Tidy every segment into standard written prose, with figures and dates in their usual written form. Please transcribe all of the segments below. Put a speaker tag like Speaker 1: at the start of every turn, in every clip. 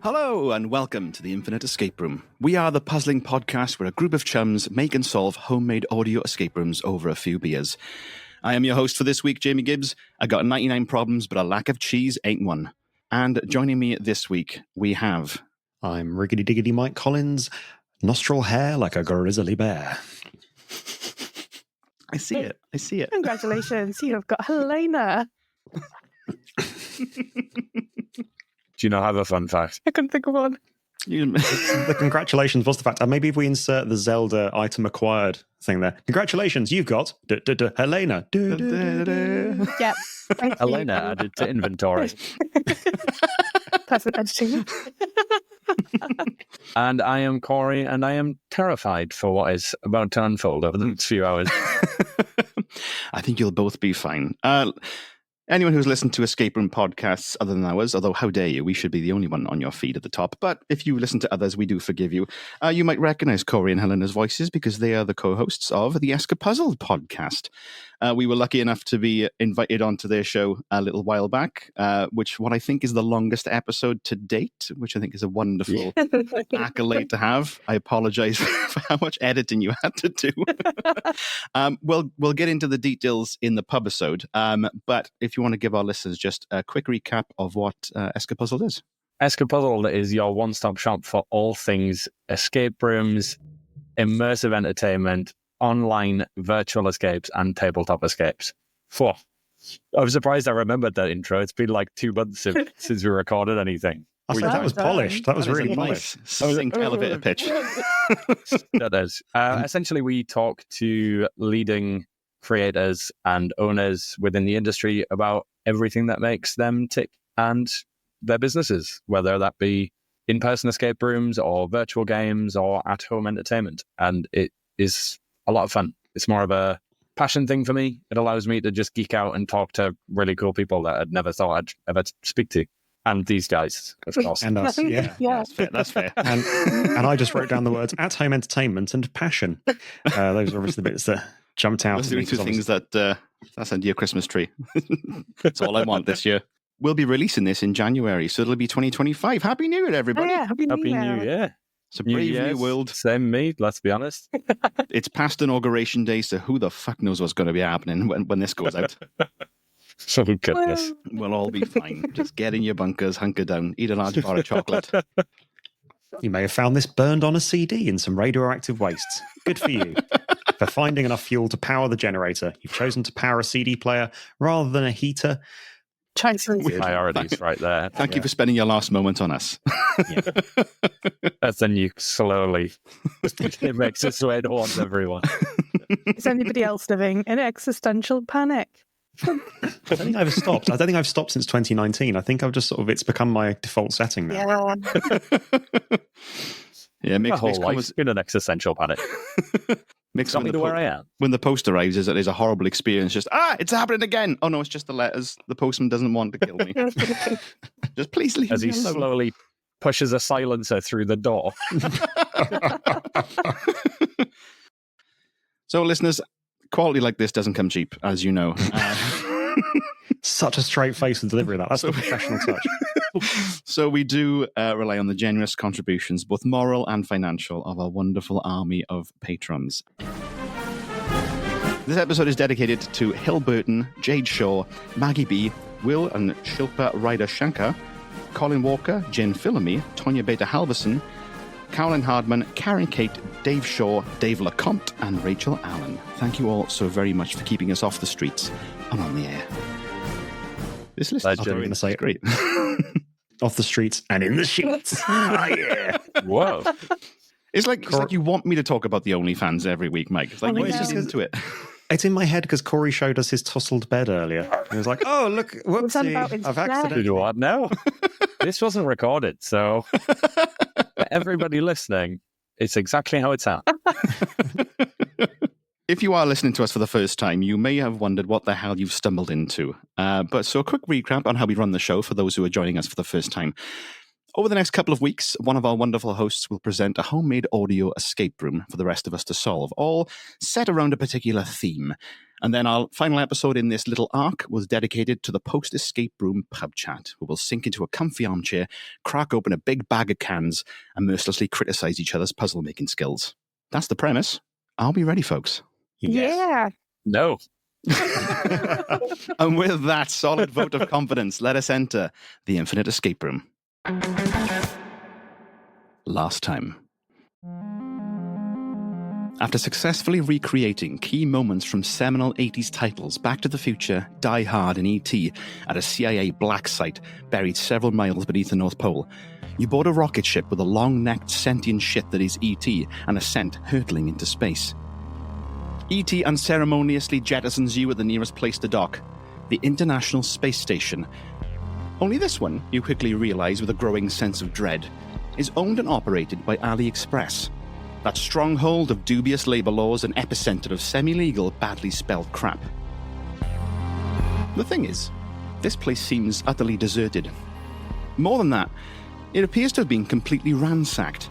Speaker 1: Hello and welcome to the Infinite Escape Room. We are the puzzling podcast where a group of chums make and solve homemade audio escape rooms over a few beers. I am your host for this week, Jamie Gibbs. I got 99 problems, but a lack of cheese ain't one. And joining me this week, we have...
Speaker 2: I'm Riggedy Diggedy Mike Collins, nostril hair like a grizzly bear.
Speaker 1: I see it.
Speaker 3: Congratulations, you have got Helena.
Speaker 4: Do you not have a fun fact?
Speaker 3: I couldn't think of one.
Speaker 2: The congratulations was the fact. Maybe if we insert the Zelda item acquired thing there. Congratulations, you've got Helena.
Speaker 3: Yep.
Speaker 4: Helena added to inventory.
Speaker 3: Perfect editing.
Speaker 4: And I am Corey, and I am terrified for what is about to unfold over the next few hours.
Speaker 1: I think you'll both be fine. Anyone who's listened to escape room podcasts other than ours, although how dare you, we should be the only one on your feed at the top. But if you listen to others, we do forgive you. You might recognize Corey and Helena's voices because they are the co-hosts of the Escapuzzled podcast. We were lucky enough to be invited onto their show a little while back, which what I think is the longest episode to date, which I think is a wonderful accolade to have. I apologize for how much editing you had to do. We'll get into the details in the pub-episode, but if you want to give our listeners just a quick recap of what Escapuzzled is.
Speaker 4: Escapuzzled is your one-stop shop for all things escape rooms, immersive entertainment, online virtual escapes, and tabletop escapes. I'm surprised I remembered that intro. It's been like 2 months since we recorded anything.
Speaker 2: I said that was polished. That was really polished.
Speaker 1: Succinct elevator pitch.
Speaker 4: That is. Essentially, we talk to leading creators and owners within the industry about everything that makes them tick and their businesses, whether that be in-person escape rooms or virtual games or at-home entertainment. And it is a lot of fun. It's more of a passion thing for me. It allows me to just geek out and talk to really cool people that I'd never thought I'd ever speak to. And these guys, of course.
Speaker 2: And us, yeah.
Speaker 1: That's fair.
Speaker 2: And I just wrote down the words at-home entertainment and passion. Those are obviously the bits that jumped out.
Speaker 1: Those are the 2 things that's under your Christmas tree. That's all I want this year. We'll be releasing this in January, so it'll be 2025. Happy New Year, everybody.
Speaker 3: Oh, yeah, Happy New Year.
Speaker 1: It's a brave new world.
Speaker 4: Same me, let's be honest.
Speaker 1: It's past Inauguration Day, so who the fuck knows what's going to be happening when this goes out.
Speaker 4: So goodness.
Speaker 1: We'll all be fine. Just get in your bunkers, hunker down, eat a large bar of chocolate.
Speaker 2: You may have found this burned on a CD in some radioactive wastes. Good for you. For finding enough fuel to power the generator, you've chosen to power a CD player rather than a heater.
Speaker 4: Priorities right there.
Speaker 1: Thank you for spending your last moment on us.
Speaker 4: As then you slowly it makes its way towards everyone.
Speaker 3: Is anybody else living in existential panic?
Speaker 2: I don't think I've stopped. I don't think I've stopped since 2019. I think I've just it's become my default setting now.
Speaker 1: Yeah,
Speaker 4: My whole life's been an existential panic.
Speaker 1: Makes
Speaker 4: me to where I am.
Speaker 1: When the post arrives, is a horrible experience. Just, it's happening again. Oh no, it's just the letters. The postman doesn't want to kill me. Just please leave
Speaker 4: As
Speaker 1: me
Speaker 4: he
Speaker 1: alone.
Speaker 4: slowly pushes a silencer through the door.
Speaker 1: So listeners, quality like this doesn't come cheap, as you know.
Speaker 2: Such a straight face and delivery of that. That's the professional touch.
Speaker 1: So we do rely on the generous contributions, both moral and financial, of our wonderful army of patrons. This episode is dedicated to Hill Burton, Jade Shaw, Maggie B, Will and Shilpa Ryder Shankar, Colin Walker, Jen Philamy, Tonya Beta Halverson, Carolyn Hardman, Karen Kate, Dave Shaw, Dave LeCompte, and Rachel Allen. Thank you all so very much for keeping us off the streets and on the air. This list is great.
Speaker 2: Off the streets and in the sheets. Oh, yeah.
Speaker 4: Whoa.
Speaker 1: It's like you want me to talk about the OnlyFans every week, Mike. It's like, you're just into it.
Speaker 2: It's in my head because Corey showed us his tousled bed earlier. He was like, oh, look, whoopsie, I've accidentally...
Speaker 4: Do what now? This wasn't recorded, so for everybody listening, it's exactly how it sounds.
Speaker 1: If you are listening to us for the first time, you may have wondered what the hell you've stumbled into. But a quick recap on how we run the show for those who are joining us for the first time. Over the next couple of weeks, one of our wonderful hosts will present a homemade audio escape room for the rest of us to solve, all set around a particular theme. And then our final episode in this little arc was dedicated to the post-escape room pub chat, where we'll sink into a comfy armchair, crack open a big bag of cans, and mercilessly criticize each other's puzzle-making skills. That's the premise. Are we ready, folks?
Speaker 3: Yeah.
Speaker 4: No.
Speaker 1: And with that solid vote of confidence, let us enter the Infinite Escape Room. Last time. After successfully recreating key moments from seminal 80s titles Back to the Future, Die Hard, and E.T. at a CIA black site buried several miles beneath the North Pole, you board a rocket ship with a long-necked sentient shit that is E.T. and a scent hurtling into space. E.T. unceremoniously jettisons you at the nearest place to dock, the International Space Station. Only this one, you quickly realise with a growing sense of dread, is owned and operated by AliExpress, that stronghold of dubious labour laws and epicenter of semi-legal, badly spelled crap. The thing is, this place seems utterly deserted. More than that, it appears to have been completely ransacked.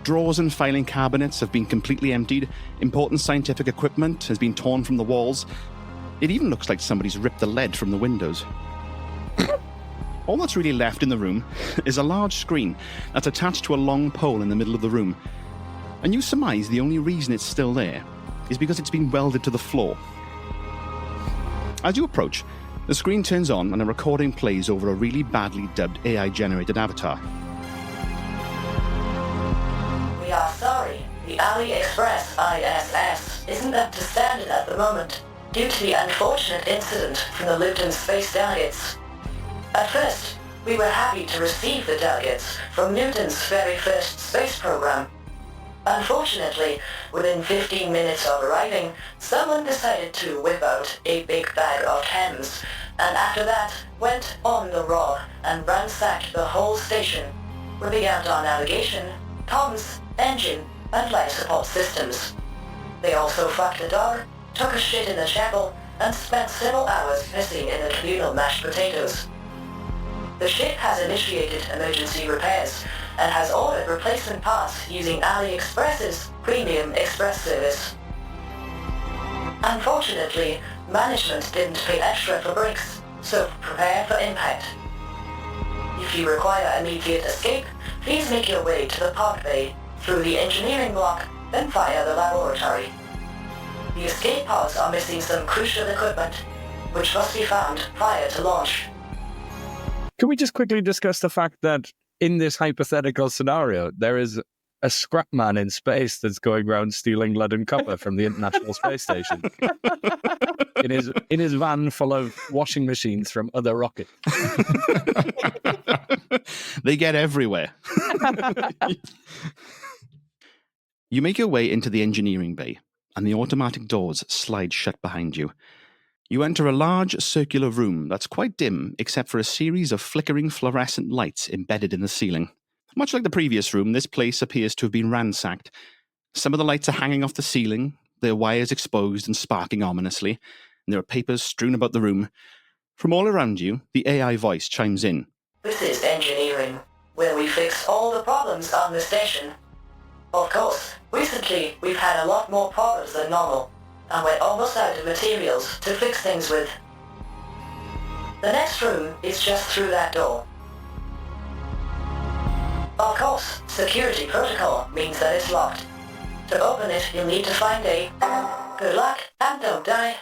Speaker 1: Drawers and filing cabinets have been completely emptied, important scientific equipment has been torn from the walls. It even looks like somebody's ripped the lead from the windows. All that's really left in the room is a large screen that's attached to a long pole in the middle of the room. And you surmise the only reason it's still there is because it's been welded to the floor. As you approach, the screen turns on and a recording plays over a really badly dubbed AI-generated avatar.
Speaker 5: We are sorry, the AliExpress ISS isn't up to standard at the moment, due to the unfortunate incident from the Luton space delegates. At first, we were happy to receive the delegates from Newton's very first space program. Unfortunately, within 15 minutes of arriving, someone decided to whip out a big bag of chems, and after that, went on the raw and ransacked the whole station, ripping out our navigation, comms, engine, and life support systems. They also fucked the dog, took a shit in the chapel, and spent several hours pissing in the communal mashed potatoes. The ship has initiated emergency repairs and has ordered replacement parts using AliExpress's premium express service. Unfortunately, management didn't pay extra for breaks, so prepare for impact. If you require immediate escape, please make your way to the pod bay, through the engineering block, then via the laboratory. The escape pods are missing some crucial equipment, which must be found prior to launch.
Speaker 4: Can we just quickly discuss the fact that in this hypothetical scenario, there is a scrap man in space that's going around stealing lead and copper from the International Space Station in his van full of washing machines from other rockets.
Speaker 1: They get everywhere. You make your way into the engineering bay, and the automatic doors slide shut behind you. You enter a large circular room that's quite dim, except for a series of flickering fluorescent lights embedded in the ceiling. Much like the previous room, this place appears to have been ransacked. Some of the lights are hanging off the ceiling, their wires exposed and sparking ominously, and there are papers strewn about the room. From all around you, the AI voice chimes in.
Speaker 5: This is engineering, where we fix all the problems on the station. Of course, recently we've had a lot more problems than normal, and we're almost out of materials to fix things with. The next room is just through that door. Of course, security protocol means that it's locked. To open it, you'll need to find a... Good luck, and don't die.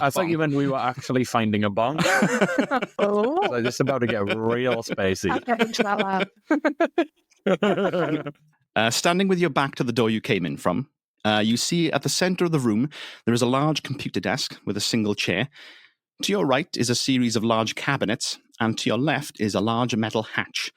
Speaker 4: I thought you meant we were actually finding a bomb.
Speaker 3: Oh,
Speaker 4: So it's about to get real spacey.
Speaker 3: I'll get into that lab.
Speaker 1: Standing with your back to the door you came in from, you see at the center of the room there is a large computer desk with a single chair. To your right is a series of large cabinets, and to your left is a large metal hatch.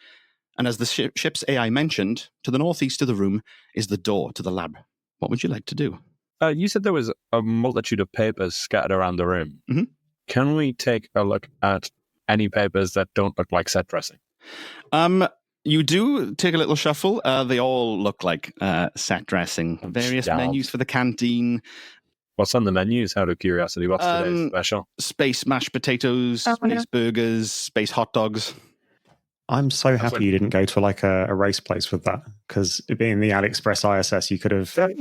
Speaker 1: And as the ship's AI mentioned, to the northeast of the room is the door to the lab. What would you like to do?
Speaker 4: You said there was a multitude of papers scattered around the room.
Speaker 1: Mm-hmm.
Speaker 4: Can we take a look at any papers that don't look like set dressing?
Speaker 1: You do take a little shuffle. They all look like set dressing. Various menus for the canteen.
Speaker 4: What's on the menus, out of curiosity? What's today's special?
Speaker 1: Space mashed potatoes,
Speaker 3: Oh,
Speaker 1: space
Speaker 3: yeah.
Speaker 1: burgers, space hot dogs.
Speaker 2: I'm so happy
Speaker 4: what-
Speaker 2: you didn't go to like a race place with that, because being the AliExpress ISS, you could have that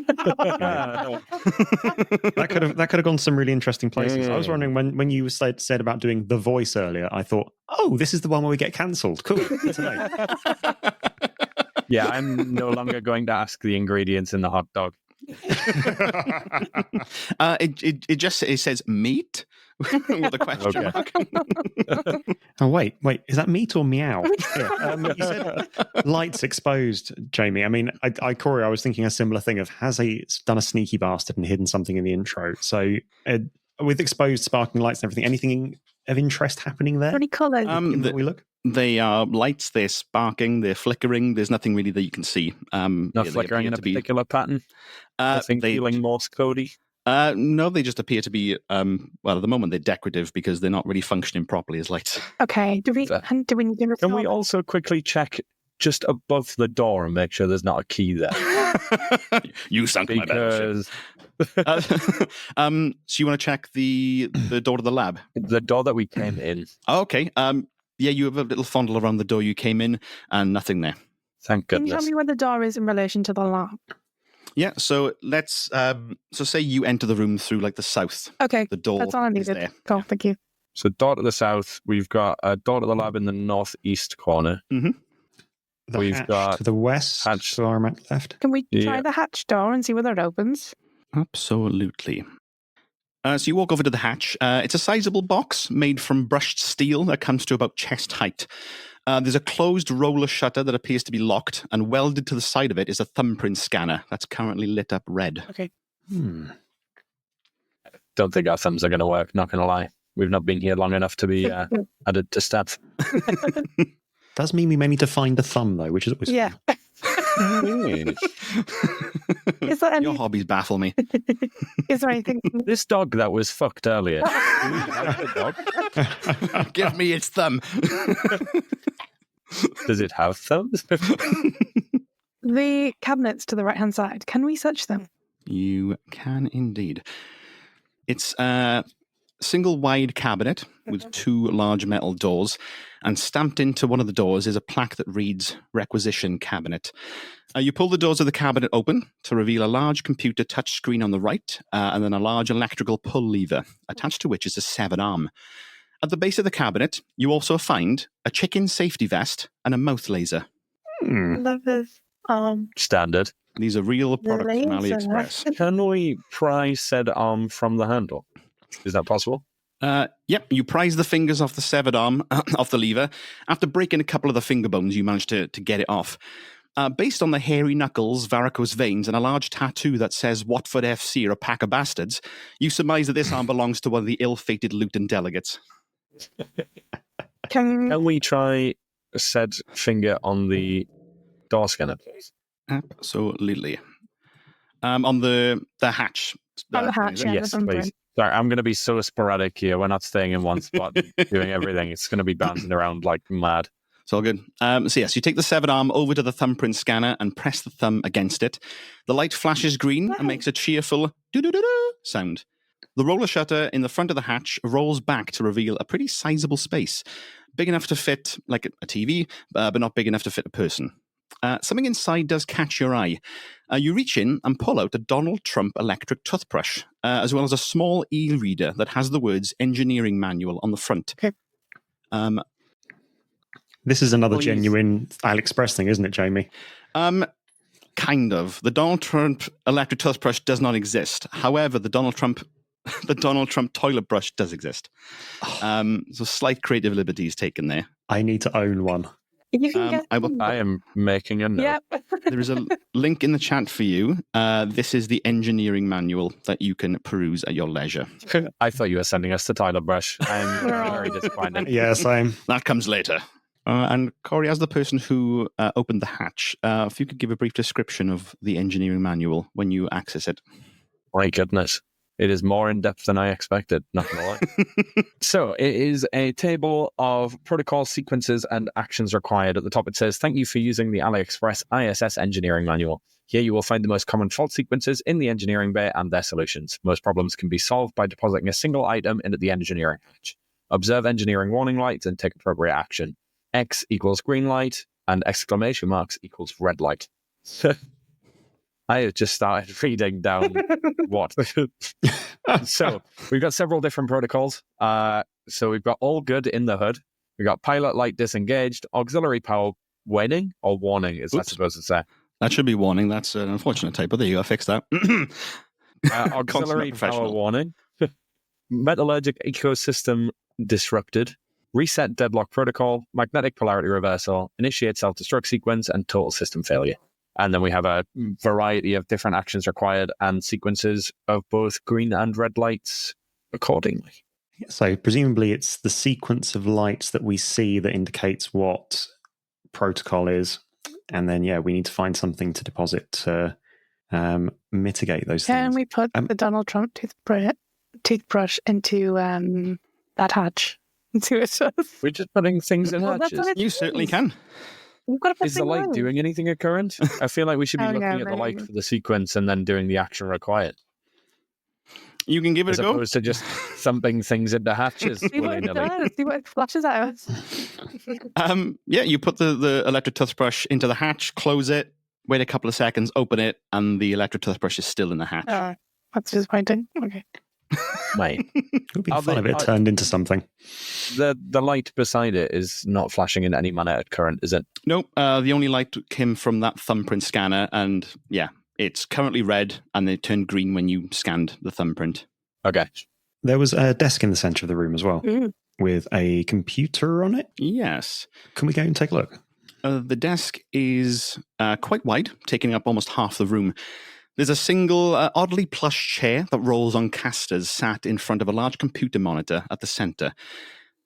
Speaker 2: could have gone to some really interesting places. I was wondering when you said about doing The Voice earlier, I thought, oh, this is the one where we get cancelled. Cool. Good to know.
Speaker 4: Yeah, I'm no longer going to ask the ingredients in the hot dog.
Speaker 1: It says meat with a question mark.
Speaker 2: Oh wait, is that meat or meow? Yeah, you said lights exposed, Jamie. I mean, Corey, I was thinking a similar thing of has he done a sneaky bastard and hidden something in the intro? So with exposed sparkling lights and everything, anything of interest happening there?
Speaker 3: Any colours?
Speaker 2: That we look.
Speaker 1: They are lights. They're sparking. They're flickering. There's nothing really that you can see.
Speaker 4: Not flickering in a particular pattern. Feeling Morse codey.
Speaker 1: No, they just appear to be. Well, at the moment they're decorative because they're not really functioning properly as lights.
Speaker 3: Okay. Do we need to
Speaker 4: Can we also quickly check just above the door and make sure there's not a key there?
Speaker 1: You sunk my battleship. So you want to check the door to the lab?
Speaker 4: The door that we came in.
Speaker 1: Oh, okay. Yeah, you have a little fondle around the door you came in, and nothing there.
Speaker 4: Thank
Speaker 3: Can you
Speaker 4: goodness.
Speaker 3: tell me where the door is in relation to the lab?
Speaker 1: Yeah. So let's. So say you enter the room through like the south.
Speaker 3: Okay.
Speaker 1: The door
Speaker 3: That's all I
Speaker 1: is
Speaker 3: needed.
Speaker 1: there.
Speaker 3: Cool. Thank you.
Speaker 4: So door to the south, we've got a door to the lab in the northeast corner.
Speaker 2: The
Speaker 4: We've
Speaker 2: hatch
Speaker 4: got
Speaker 2: to the west,
Speaker 4: hatch.
Speaker 2: to our left.
Speaker 3: Can we try
Speaker 4: Yeah.
Speaker 3: the hatch door and see whether it opens?
Speaker 1: Absolutely. So you walk over to the hatch. It's a sizable box made from brushed steel that comes to about chest height. There's a closed roller shutter that appears to be locked, and welded to the side of it is a thumbprint scanner that's currently lit up red.
Speaker 3: Okay.
Speaker 4: Don't think our thumbs are going to work, not going to lie. We've not been here long enough to be added to stats.
Speaker 2: Does mean we may need to find a thumb though, which is always
Speaker 3: Yeah. Is there any?
Speaker 1: Your hobbies baffle me.
Speaker 3: Is there anything?
Speaker 4: This dog that was fucked earlier.
Speaker 1: Give me its thumb.
Speaker 4: Does it have thumbs?
Speaker 3: The cabinets to the right hand side. Can we search them?
Speaker 1: You can indeed. It's a single wide cabinet with two large metal doors, and stamped into one of the doors is a plaque that reads Requisition Cabinet. You pull the doors of the cabinet open to reveal a large computer touchscreen on the right, and then a large electrical pull lever, attached to which is a severed arm. At the base of the cabinet, you also find a chicken safety vest and a mouth laser.
Speaker 3: Love this.
Speaker 4: Standard.
Speaker 1: These are real products from
Speaker 3: laser.
Speaker 1: AliExpress.
Speaker 4: Can we pry said arm from the handle? Is that possible?
Speaker 1: Yep, you prise the fingers off the severed arm, off the lever. After breaking a couple of the finger bones, you manage to get it off. Based on the hairy knuckles, varicose veins, and a large tattoo that says Watford FC are a pack of bastards, you surmise that this arm belongs to one of the ill-fated Luton delegates.
Speaker 4: Can we try said finger on the door scanner, please?
Speaker 1: Absolutely. On the hatch.
Speaker 3: On the hatch, yeah.
Speaker 4: Yes,
Speaker 3: the thumbprint.
Speaker 4: please. Sorry, I'm going to be so sporadic here. We're not staying in one spot doing everything. It's going to be bouncing around like mad.
Speaker 1: It's all good. So yes, you take the severed arm over to the thumbprint scanner and press the thumb against it. The light flashes green and makes a cheerful doo-doo-doo-doo sound. The roller shutter in the front of the hatch rolls back to reveal a pretty sizable space. Big enough to fit like a TV, but not big enough to fit a person. Something inside does catch your eye. You reach in and pull out a Donald Trump electric toothbrush, as well as a small e-reader that has the words engineering manual on the front.
Speaker 3: Okay.
Speaker 2: This is another
Speaker 1: Please.
Speaker 2: genuine AliExpress thing, isn't it, Jamie?
Speaker 1: Kind of. The Donald Trump electric toothbrush does not exist. However, the Donald Trump toilet brush does exist. So slight creative liberties taken there.
Speaker 2: I need to own one.
Speaker 3: You can get.
Speaker 4: I am making a note.
Speaker 3: Yep.
Speaker 1: There is a link in the chat for you. This is the engineering manual that you can peruse at your leisure.
Speaker 4: I thought you were sending us the toilet brush. I'm very disappointed.
Speaker 2: Yeah, same.
Speaker 1: That comes later. And Corey, as the person who opened the hatch, if you could give a brief description of the engineering manual when you access it.
Speaker 4: My goodness. It is more in depth than I expected, not gonna lie. So it is a table of protocol sequences and actions required. At the top it says, thank you for using the AliExpress ISS engineering manual. Here you will find the most common fault sequences in the engineering bay and their solutions. Most problems can be solved by depositing a single item into the engineering hatch. Observe engineering warning lights and take appropriate action. X equals green light and exclamation marks equals red light. I have just started reading down what. So we've got several different protocols. So we've got all good in the hood. We've got pilot light disengaged, auxiliary power waning or warning, is that supposed to say?
Speaker 1: That should be warning. That's an unfortunate typo. There you go. Fix that.
Speaker 4: Auxiliary power warning. Metallurgic ecosystem disrupted. Reset deadlock protocol. Magnetic polarity reversal. Initiate self-destruct sequence and total system failure. And then we have a variety of different actions required and sequences of both green and red lights accordingly.
Speaker 2: So presumably it's the sequence of lights that we see that indicates what protocol is. And then, we need to find something to deposit to mitigate those things.
Speaker 3: Can we put the Donald Trump toothbrush into that hatch and see what it does?
Speaker 4: We're just putting things in hatches.
Speaker 1: You certainly can.
Speaker 3: We've got to put
Speaker 4: Is the light doing anything at current? I feel like we should be looking at the light for the sequence and then doing the action required.
Speaker 1: You can give it
Speaker 4: As
Speaker 1: a go.
Speaker 4: opposed to just thumping things into hatches.
Speaker 3: See what it does. See what it flashes at us.
Speaker 1: You put the electric toothbrush into the hatch, close it, wait a couple of seconds, open it, and the electric toothbrush is still in the hatch.
Speaker 3: Oh, that's disappointing. Okay.
Speaker 4: Mate,
Speaker 2: It would be fun if it turned into something.
Speaker 4: the light beside it is not flashing in any manner at current, is it?
Speaker 1: Nope. The only light came from that thumbprint scanner, and it's currently red, and it turned green when you scanned the thumbprint.
Speaker 4: Okay.
Speaker 2: There was a desk in the center of the room as well with a computer on it.
Speaker 1: Yes.
Speaker 2: Can we go and take a look?
Speaker 1: The desk is quite wide, taking up almost half the room. There's a single, oddly plush chair that rolls on casters sat in front of a large computer monitor at the center.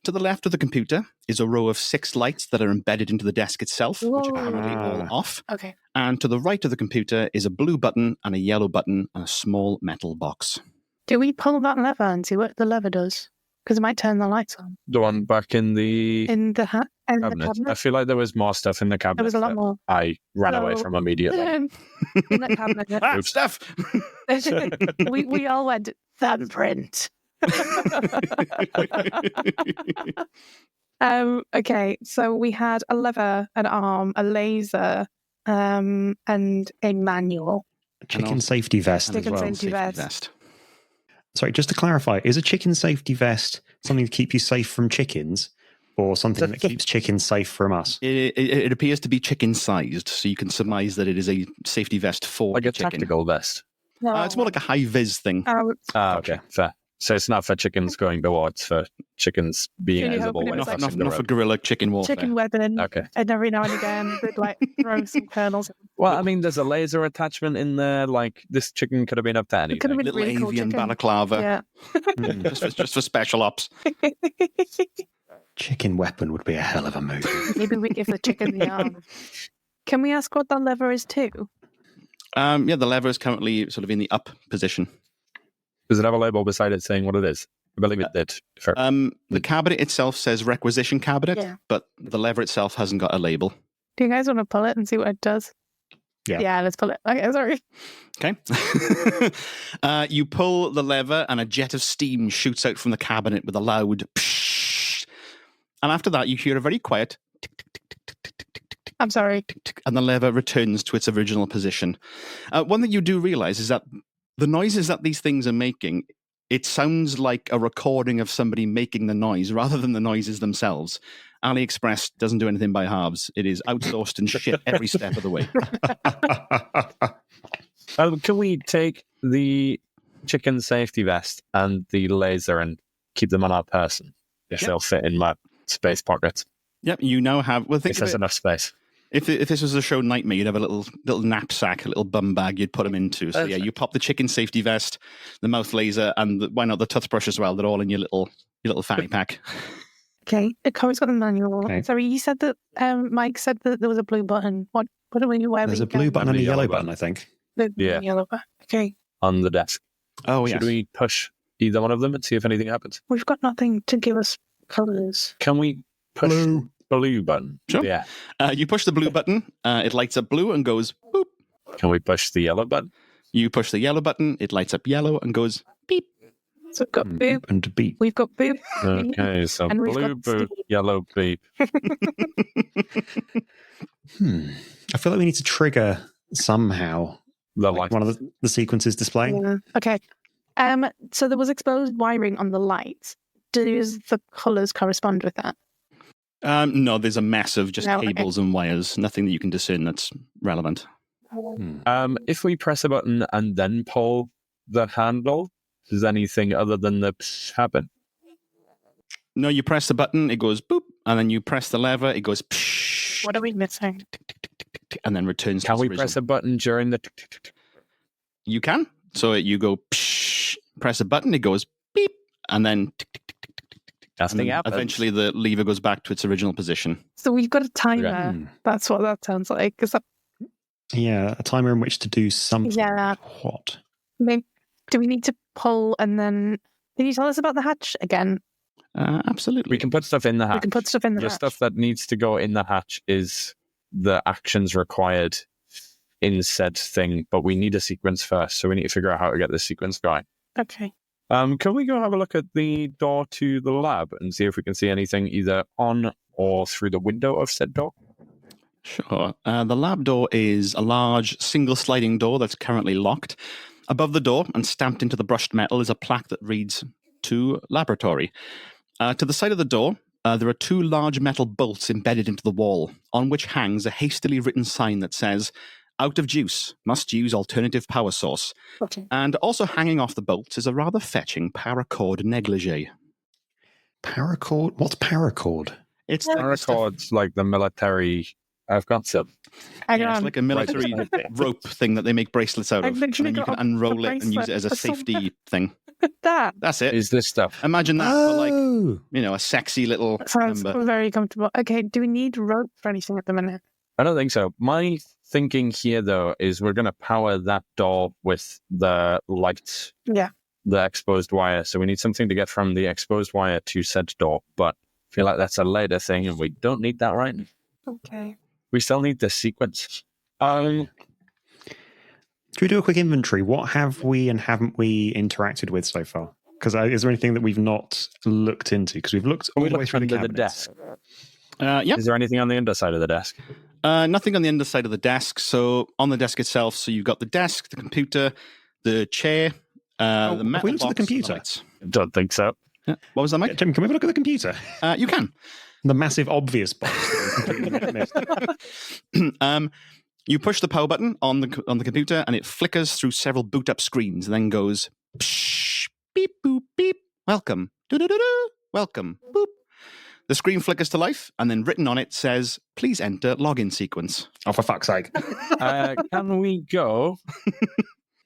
Speaker 1: To the left of the computer is a row of 6 lights that are embedded into the desk itself, which are currently all off.
Speaker 3: Okay.
Speaker 1: And to the right of the computer is a blue button and a yellow button and a small metal box.
Speaker 3: Do we pull that lever and see what the lever does? Because it might turn the lights on.
Speaker 4: The one back in the
Speaker 3: In the
Speaker 4: cabinet. I feel like there was more stuff in the cabinet.
Speaker 3: There was a lot more.
Speaker 4: I ran away from immediately.
Speaker 3: In that cabinet.
Speaker 1: Stuff!
Speaker 3: we all went thumbprint. Okay, so we had a lever, an arm, a laser, and a manual.
Speaker 2: A chicken safety vest as
Speaker 3: Chicken
Speaker 2: well.
Speaker 3: safety vest.
Speaker 2: Sorry, just to clarify, is a chicken safety vest something to keep you safe from chickens or something that keeps chickens safe from us?
Speaker 1: It appears to be chicken-sized, so you can surmise that it is a safety vest for
Speaker 4: Like a
Speaker 1: chicken.
Speaker 4: tactical vest.
Speaker 3: No.
Speaker 1: It's more like a high-vis thing.
Speaker 4: Okay, fair. So it's not for chickens going to war, it's for chickens being
Speaker 3: Can you
Speaker 4: able
Speaker 3: open it
Speaker 4: when
Speaker 3: with,
Speaker 1: Not,
Speaker 3: like,
Speaker 4: flashing
Speaker 1: not,
Speaker 4: the
Speaker 1: not for
Speaker 4: road.
Speaker 1: guerrilla chicken warfare.
Speaker 3: Chicken weapon.
Speaker 4: Okay.
Speaker 3: And every now and again, they'd like throw some kernels.
Speaker 4: Well, I mean, there's a laser attachment in there. Like, this chicken could have been up to anything.
Speaker 3: It could have been
Speaker 1: Little
Speaker 3: really cool
Speaker 1: avian
Speaker 3: chicken.
Speaker 1: balaclava.
Speaker 3: Yeah.
Speaker 1: just for special ops.
Speaker 2: Chicken weapon would be a hell of a movie.
Speaker 3: Maybe we give the chicken the arm. Can we ask what that lever is too?
Speaker 1: The lever is currently sort of in the up position.
Speaker 4: Does it have a label beside it saying what it is? I believe it did.
Speaker 1: The cabinet itself says requisition cabinet,
Speaker 3: Yeah.
Speaker 1: but the lever itself hasn't got a label.
Speaker 3: Do you guys want to pull it and see what it does?
Speaker 2: Yeah.
Speaker 3: Yeah, let's pull it. Okay, sorry.
Speaker 1: Okay. You pull the lever and a jet of steam shoots out from the cabinet with a loud psh. And after that, you hear a very quiet tick, tick, tick, tick, tick, tick, tick, tick, tick,
Speaker 3: I'm sorry.
Speaker 1: tick, tick, and the lever returns to its original position. One thing you do realize is that the noises that these things are making, it sounds like a recording of somebody making the noise rather than the noises themselves. AliExpress doesn't do anything by halves. It is outsourced and shit every step of the way.
Speaker 4: Can we take the chicken safety vest and the laser and keep them on our person? If they'll fit in my space pockets.
Speaker 1: Yep, you now have... Well, think
Speaker 4: If
Speaker 1: of
Speaker 4: there's
Speaker 1: it,
Speaker 4: enough space.
Speaker 1: if this was a show Nightmare, you'd have a little knapsack, a little bum bag you'd put them into. So yeah, you pop the chicken safety vest, the mouth laser, and why not the toothbrush as well? They're all in your little fanny pack.
Speaker 3: Okay, Corey's got the manual.
Speaker 2: Okay.
Speaker 3: Sorry, you said that Mike said that there was a blue button. What are we? Where
Speaker 2: There's
Speaker 3: we
Speaker 2: a blue button and a
Speaker 4: The
Speaker 2: yellow
Speaker 4: yellow
Speaker 2: button, I think.
Speaker 3: The
Speaker 4: Yeah.
Speaker 3: yellow button. Okay,
Speaker 4: On the desk.
Speaker 1: Oh,
Speaker 4: Should we push either one of them and see if anything happens?
Speaker 3: we've got nothing to give us colours.
Speaker 4: Can we push blue button?
Speaker 1: Sure.
Speaker 4: Yeah.
Speaker 1: You push the blue button, it lights up blue and goes boop.
Speaker 4: Can we push the yellow button?
Speaker 1: You push the yellow button, it lights up yellow and goes beep.
Speaker 3: So we've got boop.
Speaker 2: And beep.
Speaker 3: We've got boop.
Speaker 4: Okay, so
Speaker 3: And we've
Speaker 4: blue
Speaker 3: got
Speaker 4: boop,
Speaker 3: Steve.
Speaker 4: yellow beep.
Speaker 2: I feel like we need to trigger somehow
Speaker 4: The
Speaker 2: like
Speaker 4: light.
Speaker 2: one of the sequences displaying.
Speaker 3: Yeah. Okay. So there was exposed wiring on the lights. Does the colours correspond with that?
Speaker 1: No, there's a mess of just
Speaker 3: No, okay.
Speaker 1: cables and wires. Nothing that you can discern that's relevant.
Speaker 4: If we press a button and then pull the handle, does anything other than the psh happen?
Speaker 1: No, you press the button, it goes boop, and then you press the lever, it goes psh,
Speaker 3: What are we missing?
Speaker 1: and then returns to
Speaker 4: Can
Speaker 1: its
Speaker 4: we
Speaker 1: original.
Speaker 4: press a button during the...
Speaker 1: You can. So you go psh, press a button, it goes beep, and then tick, tick, tick, tick, tick, tick, tick, tick. And
Speaker 4: Nothing
Speaker 1: then
Speaker 4: happens.
Speaker 1: eventually the lever goes back to its original position.
Speaker 3: So we've got a timer.
Speaker 2: Hmm.
Speaker 3: That's what that sounds like. Is that,
Speaker 2: Yeah, a timer in which to do something.
Speaker 3: Yeah.
Speaker 2: What?
Speaker 3: maybe, do we need to pull and then... Can you tell us about the hatch again?
Speaker 1: Absolutely.
Speaker 4: We can put stuff in the hatch.
Speaker 3: We can put stuff in the
Speaker 4: The
Speaker 3: hatch.
Speaker 4: stuff that needs to go in the hatch is the actions required in said thing, but we need a sequence first, so we need to figure out how to get this sequence going.
Speaker 3: Okay.
Speaker 4: Can we go have a look at the door to the lab and see if we can see anything either on or through the window of said door?
Speaker 1: Sure. The lab door is a large single sliding door that's currently locked. Above the door and stamped into the brushed metal is a plaque that reads "To Laboratory." To the side of the door, there are two large metal bolts embedded into the wall, on which hangs a hastily written sign that says, "Out of juice, must use alternative power source."
Speaker 3: Okay.
Speaker 1: And also hanging off the bolts is a rather fetching paracord negligee.
Speaker 2: Paracord? What's paracord?
Speaker 1: It's like a stuff-
Speaker 4: Paracords like the military. I've got some.
Speaker 3: Hang
Speaker 1: yeah, it's
Speaker 3: on.
Speaker 1: like a military rope thing that they make bracelets out
Speaker 3: I've
Speaker 1: of. And
Speaker 3: literally
Speaker 1: then you
Speaker 3: got
Speaker 1: can
Speaker 3: a
Speaker 1: unroll it and use it as a
Speaker 3: bracelet.
Speaker 1: safety thing.
Speaker 3: that
Speaker 1: That's it.
Speaker 4: Is this stuff?
Speaker 1: Imagine that for like,
Speaker 2: Oh!
Speaker 1: a sexy little
Speaker 3: sounds
Speaker 1: number.
Speaker 3: very comfortable. Okay, do we need rope for anything at the minute?
Speaker 4: I don't think so. My thinking here, though, is we're going to power that door with the lights,
Speaker 3: Yeah.
Speaker 4: the exposed wire. So we need something to get from the exposed wire to said door. But I feel like that's a later thing, and we don't need that right now.
Speaker 3: Okay.
Speaker 4: We still need the sequence.
Speaker 2: Should we do a quick inventory? What have we and haven't we interacted with so far? Because is there anything that we've not looked into? Because we've looked all
Speaker 4: we
Speaker 2: the way
Speaker 4: look
Speaker 2: through the
Speaker 4: under the
Speaker 2: cabinets.
Speaker 4: desk.
Speaker 1: Yep.
Speaker 4: Is there anything on the underside of the desk?
Speaker 1: Nothing on the underside of the desk. So on the desk itself, so you've got the desk, the computer, the chair, the
Speaker 2: have
Speaker 1: metal
Speaker 2: we looked at the
Speaker 1: box,
Speaker 2: computer?
Speaker 1: lights.
Speaker 4: Don't think so.
Speaker 1: Yeah. What was that, Mike?
Speaker 2: Tim, can we have a look at the computer?
Speaker 1: You can.
Speaker 2: The massive obvious box. that we completely missed.
Speaker 1: You push the power button on the computer, and it flickers through several boot up screens, and then goes psh, beep boop beep. Welcome. Do-do-do-do. Welcome. Boop. The screen flickers to life, and then written on it says, "Please enter login sequence."
Speaker 2: Oh, for fuck's sake.
Speaker 4: Can we go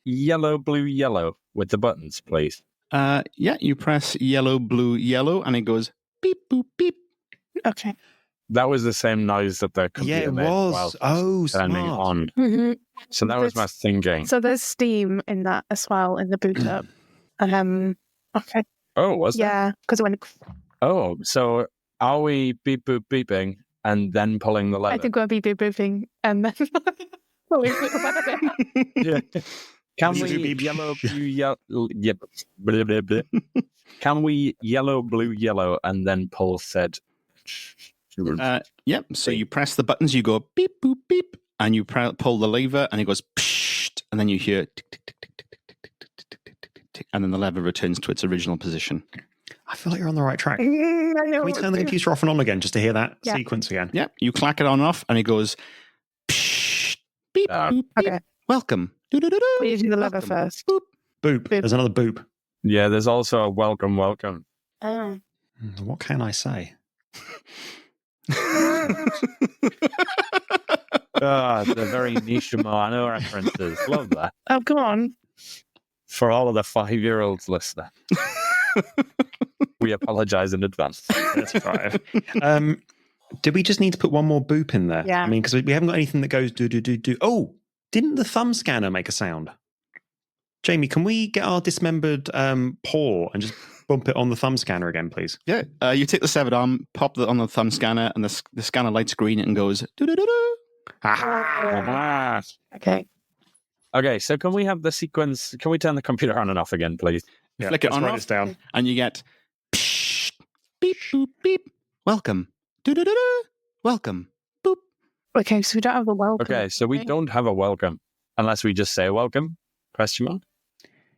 Speaker 4: yellow, blue, yellow with the buttons, please?
Speaker 1: Yeah, you press yellow, blue, yellow, and it goes beep boop beep.
Speaker 3: Okay.
Speaker 4: That was the same noise that the computer
Speaker 2: Yeah, it
Speaker 4: made
Speaker 2: was.
Speaker 4: while
Speaker 2: Oh,
Speaker 4: turning
Speaker 2: smart.
Speaker 4: on.
Speaker 3: Mm-hmm.
Speaker 4: So that was my thinking.
Speaker 3: So there's steam in that as well in the boot up. Okay.
Speaker 4: Oh, was that?
Speaker 3: Yeah, because when
Speaker 4: Oh, so are we beep boop beeping and then pulling the lever?
Speaker 3: I think we'll be booping and then pulling the lever.
Speaker 4: Yeah. Can
Speaker 2: Beep,
Speaker 4: we
Speaker 2: beep, beep.
Speaker 4: yellow, blue, yellow? Yep. Blah, blah, blah. Can we yellow, blue, yellow, and then pull said?
Speaker 1: Yep. So you press the buttons, you go beep boop beep, and you pull the lever, and it goes psh, and then you hear tick tick tick tick tick tick tick tick tick tick tick tick tick, and then the lever returns to its original position.
Speaker 2: I feel like you're on the right track.
Speaker 3: I know.
Speaker 2: Can we turn the computer off and on again just to hear that
Speaker 3: Yeah.
Speaker 2: sequence again?
Speaker 1: Yep. You clack it on and off, and it goes psh, beep boop beep.
Speaker 3: Okay.
Speaker 1: Welcome. Do-do-do-do.
Speaker 3: We do the lever
Speaker 1: Welcome.
Speaker 3: first.
Speaker 1: Boop.
Speaker 2: Boop.
Speaker 3: Boop.
Speaker 2: There's another boop.
Speaker 4: Yeah, there's also a welcome.
Speaker 3: Oh.
Speaker 2: What can I say?
Speaker 4: The very niche Moana references. Love that.
Speaker 3: Oh, come on.
Speaker 4: For all of the 5-year-olds listening, we apologize in advance.
Speaker 2: 35. Do we just need to put one more boop in there?
Speaker 3: Yeah.
Speaker 2: I mean, because we haven't got anything that goes do, do, do, do. Oh, didn't the thumb scanner make a sound? Jamie, can we get our dismembered paw and just bump it on the thumb scanner again, please?
Speaker 1: Yeah. You take the severed arm, pop it on the thumb scanner, and the scanner lights green and goes do-do-do-do.
Speaker 2: Ah,
Speaker 3: Okay.
Speaker 4: Okay, so can we have the sequence? Can we turn the computer on and off again, please?
Speaker 2: Yeah,
Speaker 1: Flick it
Speaker 2: let's
Speaker 1: on
Speaker 2: write
Speaker 1: off.
Speaker 2: this down.
Speaker 1: And you get psh, beep, boop, beep. Welcome. Do-do-do-do. Welcome. Boop.
Speaker 3: Okay, so we don't have the welcome.
Speaker 4: Okay, so we don't have a welcome unless we just say welcome? Question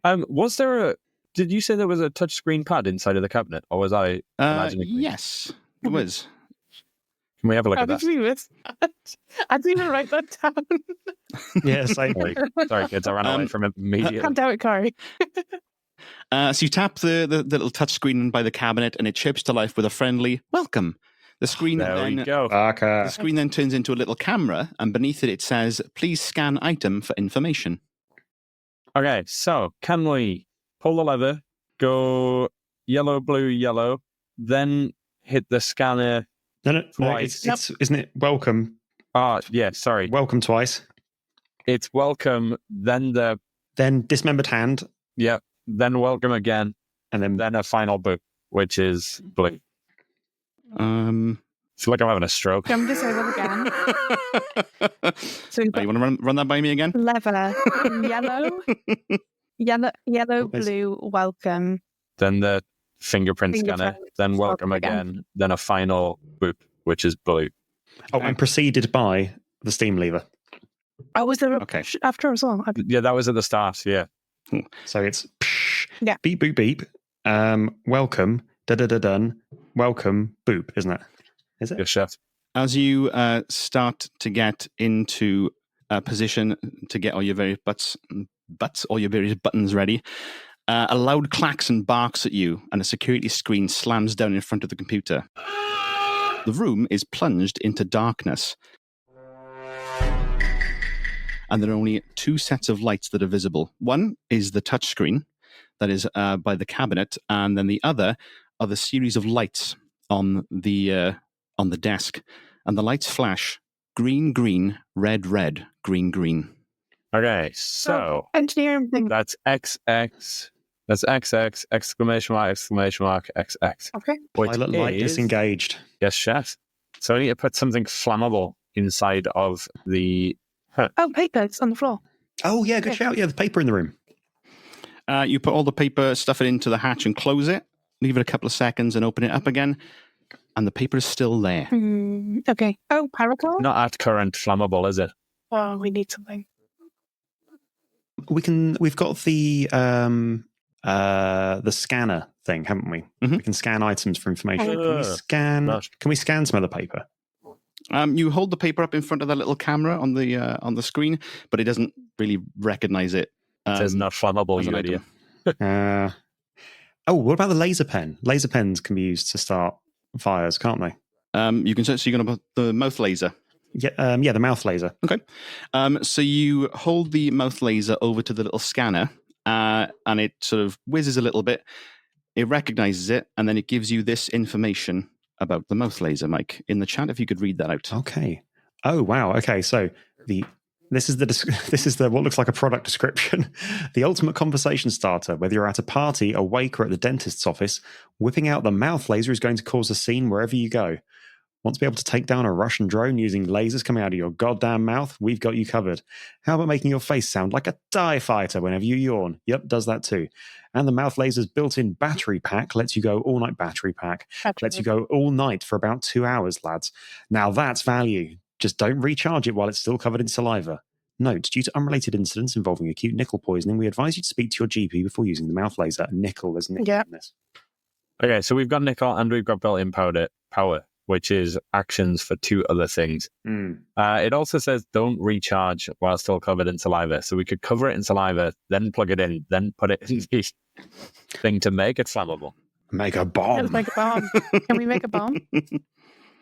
Speaker 4: mark. Was there a? Did you say there was a touchscreen pad inside of the cabinet, or was I imagining?
Speaker 1: Yes, it was.
Speaker 4: Can we have a look
Speaker 3: How
Speaker 4: at
Speaker 3: did
Speaker 4: that?
Speaker 3: you do this? I didn't even write that down.
Speaker 2: Yeah, same.
Speaker 4: Sorry, kids, I ran away from it immediately.
Speaker 3: Can't do it, Corey.
Speaker 1: So you tap the little touchscreen by the cabinet, and it chirps to life with a friendly welcome. The screen
Speaker 4: There we
Speaker 1: then
Speaker 4: go.
Speaker 1: the screen then turns into a little camera, and beneath it says, "Please scan item for information."
Speaker 4: Okay, so can we pull the lever, go yellow, blue, yellow, then hit the scanner?
Speaker 2: No,
Speaker 4: Twice.
Speaker 2: it's isn't it welcome?
Speaker 4: Yeah, sorry.
Speaker 2: Welcome twice.
Speaker 4: It's welcome, then
Speaker 2: Then dismembered hand,
Speaker 4: then welcome again,
Speaker 2: and then
Speaker 4: then a final boop, which is blue. It's like I'm having a stroke.
Speaker 3: Can we just say that again? So we've
Speaker 1: You
Speaker 3: got
Speaker 1: want to run that by me again?
Speaker 3: lever, yellow, blue, welcome.
Speaker 4: Then the fingerprint scanner,
Speaker 3: Fingerprint,
Speaker 4: then welcome
Speaker 3: welcome
Speaker 4: again, then a final boop, which is blue.
Speaker 2: and preceded by the steam lever.
Speaker 3: Oh, was there a
Speaker 1: Okay.
Speaker 3: after as well?
Speaker 4: Yeah, that was at the start, yeah.
Speaker 2: So it's
Speaker 3: Yeah.
Speaker 2: beep boop beep. Welcome, da da da done. Welcome, boop, isn't it? Is it?
Speaker 4: Good chef.
Speaker 1: As you start to get into a position to get all your various all your various buttons ready, a loud klaxon barks at you, and a security screen slams down in front of the computer. The room is plunged into darkness, and there are only two sets of lights that are visible. One is the touchscreen that is by the cabinet, and then the other are the series of lights on the desk, and the lights flash green, green, red, red, green, green.
Speaker 4: Okay, so
Speaker 3: engineering thing.
Speaker 4: that's XX. That's XX, exclamation mark, XX.
Speaker 3: Okay.
Speaker 4: Which
Speaker 2: Pilot light
Speaker 4: is,
Speaker 2: disengaged.
Speaker 4: yes, chef. So I need to put something flammable inside of the...
Speaker 3: Oh, papers on the floor.
Speaker 2: Oh yeah, good shout. Yeah, the paper in the room.
Speaker 1: You put all the paper, stuff it into the hatch and close it, leave it a couple of seconds and open it up again, and the paper is still there.
Speaker 3: Okay. Oh, paracord?
Speaker 4: Not at current flammable, is it?
Speaker 3: Oh, we need something.
Speaker 2: We've got the scanner thing, haven't we?
Speaker 1: Mhm.
Speaker 2: We can scan items for information.
Speaker 4: Uh,
Speaker 2: Can we scan some other paper?
Speaker 1: You hold the paper up in front of that little camera on the screen, but it doesn't really recognize it.
Speaker 4: It says not flammable,
Speaker 1: as
Speaker 4: you
Speaker 1: an
Speaker 4: idiot.
Speaker 1: item.
Speaker 2: What about the laser pen? Laser pens can be used to start fires, can't they?
Speaker 1: You can so you're going to put the mouth laser.
Speaker 2: Yeah, the mouth laser.
Speaker 1: Okay. So you hold the mouth laser over to the little scanner, and it sort of whizzes a little bit. It recognizes it, and then it gives you this information about the mouth laser, Mike, in the chat. If you could read that out.
Speaker 2: Okay. Oh wow. Okay. So this is the what looks like a product description. The ultimate conversation starter. Whether you're at a party, a wake, or at the dentist's office, whipping out the mouth laser is going to cause a scene wherever you go. Want to be able to take down a Russian drone using lasers coming out of your goddamn mouth? We've got you covered. How about making your face sound like a TIE fighter whenever you yawn? Yep, does that too. And the mouth laser's built-in battery pack lets you go all-night battery pack. Lets you go all night for about 2 hours, lads. Now that's value. Just don't recharge it while it's still covered in saliva. Note, due to unrelated incidents involving acute nickel poisoning, we advise you to speak to your GP before using the mouth laser. Nickel, there's nickel in this.
Speaker 4: Okay, so we've got nickel and we've got built-in power, which is actions for two other things. It also says don't recharge while still covered in saliva. So we could cover it in saliva, then plug it in, then put it in the thing to make it flammable.
Speaker 2: Make a
Speaker 3: Let's
Speaker 2: bomb.
Speaker 3: make a bomb. Can we make a bomb?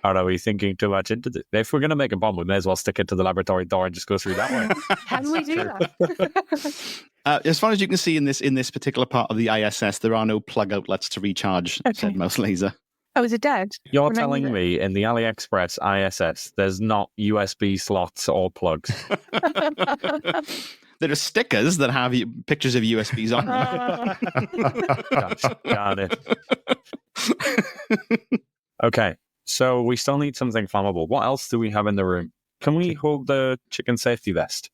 Speaker 4: Or are we thinking too much into this? If we're going to make a bomb, we may as well stick it to the laboratory door and just go through that way.
Speaker 3: How do we do that?
Speaker 1: As far as you can see in this particular part of the ISS, there are no plug outlets to recharge said mouse laser.
Speaker 3: Oh, is it dead?
Speaker 4: You're
Speaker 3: Remember
Speaker 4: telling
Speaker 3: it.
Speaker 4: me in the AliExpress ISS, there's not USB slots or plugs?
Speaker 1: There are stickers that have pictures of USBs on them.
Speaker 4: Gosh, got it. Okay, so we still need something flammable. What else do we have in the room? Can we hold the chicken safety vest?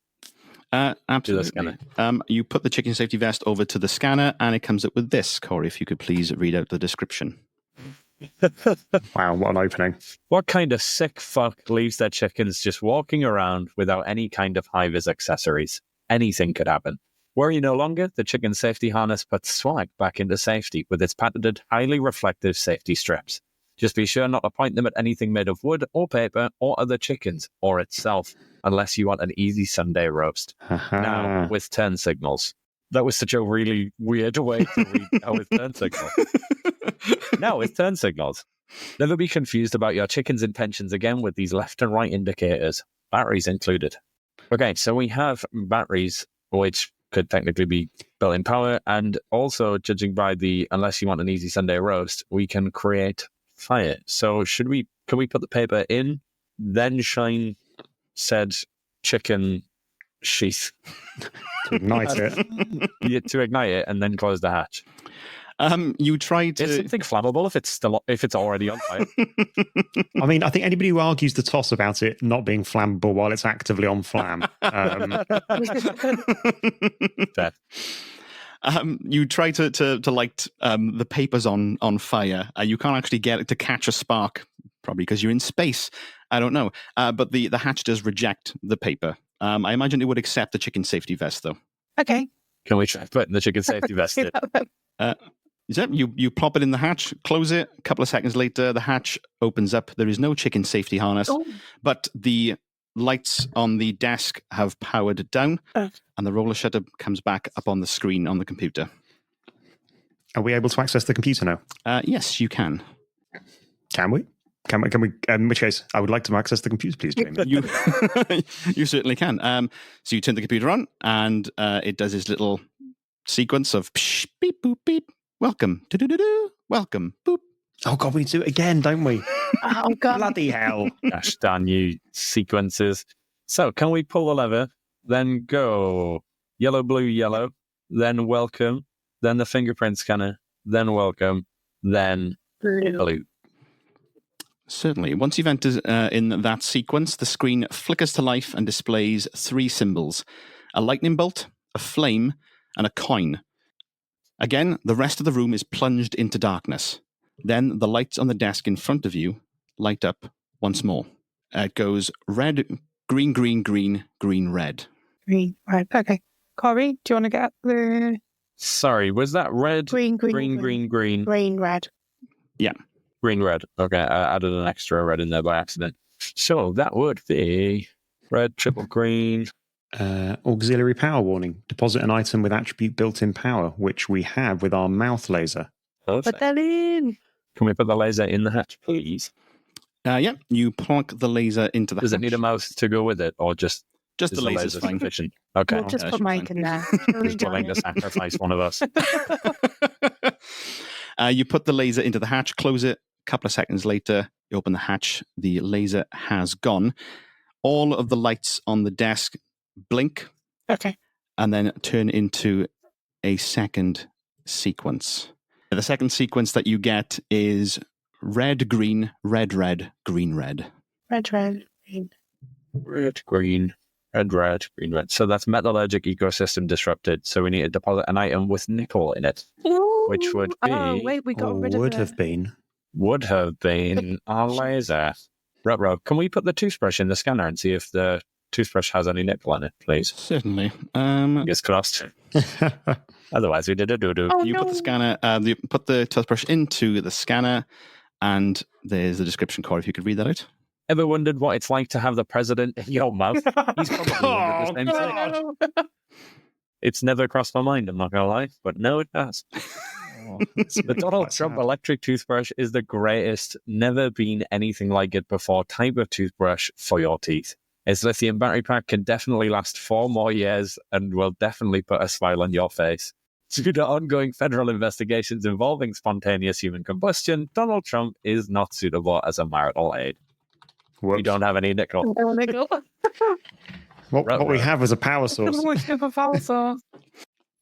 Speaker 1: Absolutely.
Speaker 4: scanner.
Speaker 1: You put the chicken safety vest over to the scanner, and it comes up with this. Corey, if you could please read out the description.
Speaker 2: Wow, what an opening.
Speaker 4: What kind of sick fuck leaves their chickens just walking around without any kind of high-vis accessories? Anything could happen. Worry no longer, the chicken safety harness puts swag back into safety with its patented, highly reflective safety strips. Just be sure not to point them at anything made of wood or paper or other chickens or itself, unless you want an easy Sunday roast. Now, with turn signals. That was such a really weird way to read now with turn signals. Now with turn signals. Never be confused about your chicken's intentions again with these left and right indicators. Batteries included. Okay, so we have batteries, which could technically be built-in power, and also, judging by the unless you want an easy Sunday roast, we can create fire. So can we put the paper in, then shine said chicken sheath
Speaker 2: To ignite it.
Speaker 4: yeah, to ignite it, and then close the hatch?
Speaker 1: You try to...
Speaker 4: Is something flammable if it's already on fire?
Speaker 2: I mean, I think anybody who argues the toss about it not being flammable while it's actively on flam.
Speaker 4: Fair.
Speaker 1: You try to light the papers on fire. You can't actually get it to catch a spark, probably because you're in space. I don't know. But the hatch does reject the paper. I imagine it would accept the chicken safety vest, though.
Speaker 3: Okay.
Speaker 4: Can we try putting the chicken safety vest in?
Speaker 1: You plop it in the hatch, close it. A couple of seconds later, the hatch opens up. There is no chicken safety harness, but the lights on the desk have powered down, and the roller shutter comes back up on the screen on the computer.
Speaker 2: Are we able to access the computer now?
Speaker 1: Yes, you can.
Speaker 2: Can we? Can we? In which case, I would like to access the computer, please, Jamie.
Speaker 1: You certainly can. So you turn the computer on, and it does this little sequence of psh, beep, boop, beep. Welcome. Do-do-do-do. Welcome. Boop.
Speaker 2: Oh, God, we need to do it again, don't we?
Speaker 3: Oh, God.
Speaker 2: Bloody hell.
Speaker 4: Gosh darn you sequences. So can we pull the lever, then go yellow, blue, yellow, then welcome, then the fingerprint scanner, then welcome, then blue.
Speaker 1: Certainly. Once you've entered in that sequence, the screen flickers to life and displays 3 symbols: a lightning bolt, a flame, and a coin. Again, the rest of the room is plunged into darkness. Then the lights on the desk in front of you light up once more. It goes red, green, green, green, green, red.
Speaker 3: Green, red. Okay. Corey, do you want to get the...
Speaker 4: Sorry, was that red,
Speaker 3: Green,
Speaker 4: green?
Speaker 3: Green, red.
Speaker 1: Yeah.
Speaker 4: Green, red. Okay, I added an extra red in there by accident. So that would be red, triple green.
Speaker 2: Auxiliary power warning. Deposit an item with attribute built-in power, which we have with our mouth laser.
Speaker 4: Perfect.
Speaker 3: Put that in.
Speaker 4: Can we put the laser in the hatch, please?
Speaker 1: Yeah, you plunk the laser into the
Speaker 4: Does
Speaker 1: hatch.
Speaker 4: it need a mouse to go with it, or just
Speaker 1: the laser's
Speaker 4: laser
Speaker 1: fine.
Speaker 4: sufficient? Okay.
Speaker 3: We'll just put
Speaker 1: should
Speaker 3: Mike
Speaker 1: fine.
Speaker 3: in there.
Speaker 4: Just willing to sacrifice one of us.
Speaker 1: You put the laser into the hatch, close it. A couple of seconds later, you open the hatch. The laser has gone. All of the lights on the desk blink
Speaker 3: Okay.
Speaker 1: and then turn into a second sequence. The second sequence that you get is red, green, red, red, green, red.
Speaker 3: Red, red, green.
Speaker 4: Red, green, red, green, red. So that's metallurgic ecosystem disrupted. So we need to deposit an item with nickel in it, which would be...
Speaker 3: Oh, wait, we got rid of
Speaker 2: would
Speaker 3: it.
Speaker 2: have been.
Speaker 4: Would have been our laser. Ruh-roh. Can we put the toothbrush in the scanner and see if the toothbrush has any nickel in it, please?
Speaker 1: Certainly.
Speaker 4: Fingers crossed. Otherwise, we did a doo-doo.
Speaker 3: Oh,
Speaker 1: You
Speaker 3: no.
Speaker 1: put the scanner, you put the toothbrush into the scanner, and there's the description, Corey, if you could read that out.
Speaker 4: Ever wondered what it's like to have the president in your mouth? He's probably wondered the same thing.
Speaker 3: No.
Speaker 4: It's never crossed my mind, I'm not going to lie, but no, it has. The Donald Trump electric toothbrush is the greatest, never been anything like it before type of toothbrush for your teeth. Its lithium battery pack can definitely last 4 more years and will definitely put a smile on your face. Due to ongoing federal investigations involving spontaneous human combustion, Donald Trump is not suitable as a marital aid. We don't have any nickel.
Speaker 3: No nickel.
Speaker 2: What we have is a power source.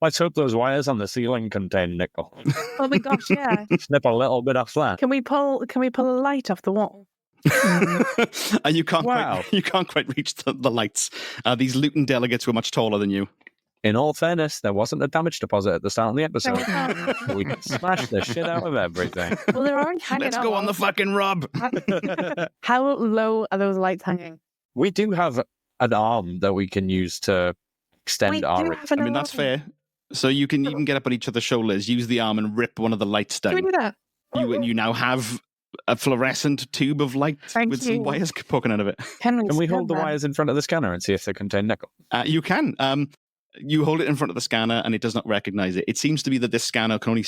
Speaker 4: Let's hope those wires on the ceiling contain nickel.
Speaker 3: Oh my gosh, yeah.
Speaker 4: Snip a little bit off that.
Speaker 3: Can we pull a light off the wall?
Speaker 1: And you can't
Speaker 4: Wow.
Speaker 1: quite reach the lights. These Luton delegates were much taller than you.
Speaker 4: In all fairness, there wasn't a damage deposit at the start of the episode.
Speaker 3: No.
Speaker 4: We smashed the shit out of everything.
Speaker 3: Well, they're already hanging
Speaker 1: Let's
Speaker 3: up.
Speaker 1: go on the fucking rub.
Speaker 3: How low are those lights hanging?
Speaker 4: We do have an arm that we can use to extend
Speaker 3: We
Speaker 4: our
Speaker 3: do
Speaker 4: reach.
Speaker 3: have an
Speaker 1: I mean, that's
Speaker 3: arm.
Speaker 1: fair. So you can get up on each other's shoulders, use the arm, and rip one of the lights
Speaker 3: Can we
Speaker 1: down.
Speaker 3: do that?
Speaker 1: You now have a fluorescent tube of light
Speaker 3: Thank
Speaker 1: with
Speaker 3: you.
Speaker 1: some wires poking out of it.
Speaker 3: Can
Speaker 4: Can we
Speaker 3: still
Speaker 4: hold the
Speaker 3: then?
Speaker 4: wires in front of the scanner and see if they contain nickel?
Speaker 1: You can. You hold it in front of the scanner, and it does not recognize it. It seems to be that this scanner can only